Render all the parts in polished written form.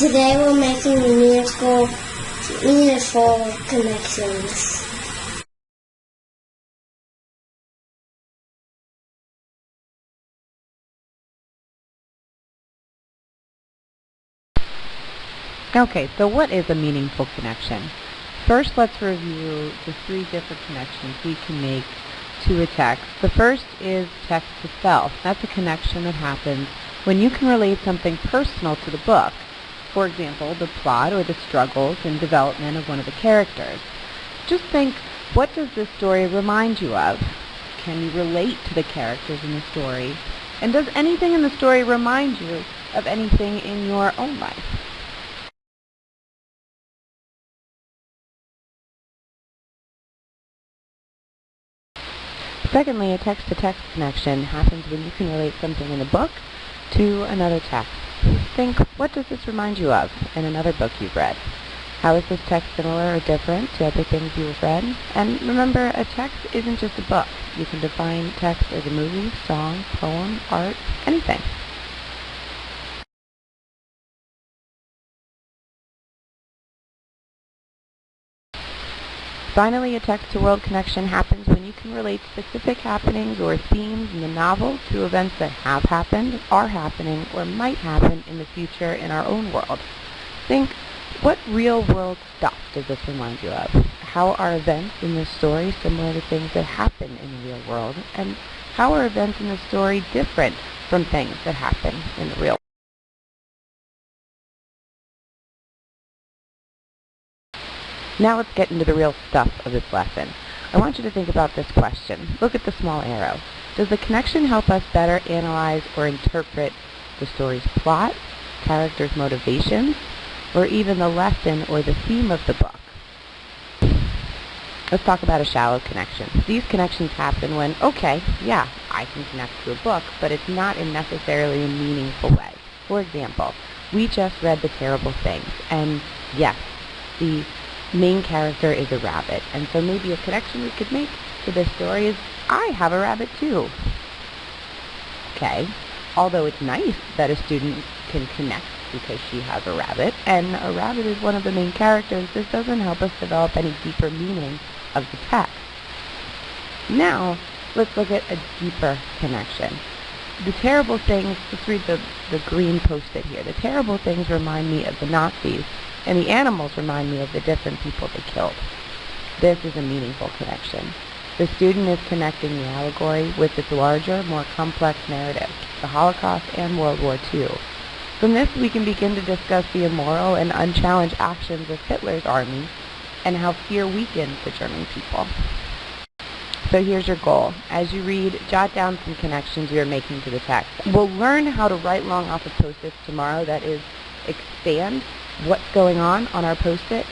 Today we're making meaningful connections. Okay, so what is a meaningful connection? First, let's review the 3 different connections we can make to a text. The first is text to self. That's a connection that happens when you can relate something personal to the book. For example, the plot or the struggles and development of one of the characters. Just think, what does this story remind you of? Can you relate to the characters in the story? And does anything in the story remind you of anything in your own life? Secondly, a text-to-text connection happens when you can relate something in a book to another text. Think, what does this remind you of in another book you've read? How is this text similar or different to other things you've read? And remember, a text isn't just a book. You can define text as a movie, song, poem, art, anything. Finally, a text-to-world connection happens when you can relate specific happenings or themes in the novel to events that have happened, are happening, or might happen in the future in our own world. Think, what real-world stuff does this remind you of? How are events in this story similar to things that happen in the real world? And how are events in the story different from things that happen in the real world? Now let's get into the real stuff of this lesson. I want you to think about this question. Look at the small arrow. Does the connection help us better analyze or interpret the story's plot, characters' motivations, or even the lesson or the theme of the book? Let's talk about a shallow connection. These connections happen when, okay, yeah, I can connect to a book, but it's not in necessarily a meaningful way. For example, we just read The Terrible Things, and yes, the main character is a rabbit, and so maybe a connection we could make to this story is, I have a rabbit too. Okay, although it's nice that a student can connect because she has a rabbit, and a rabbit is one of the main characters, this doesn't help us develop any deeper meaning of the text. Now, let's look at a deeper connection. The terrible things, let's read the green post-it here. The terrible things remind me of the Nazis, and the animals remind me of the different people they killed. This is a meaningful connection. The student is connecting the allegory with its larger, more complex narrative, the Holocaust and World War II. From this, we can begin to discuss the immoral and unchallenged actions of Hitler's army and how fear weakened the German people. So here's your goal. As you read, jot down some connections you're making to the text. We'll learn how to write long off of post-its tomorrow, that is, expand what's going on our post-it,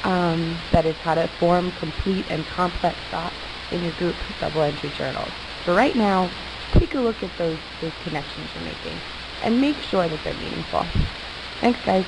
that is how to form complete and complex thoughts in your group double-entry journals. For right now, take a look at those connections you're making and make sure that they're meaningful. Thanks, guys.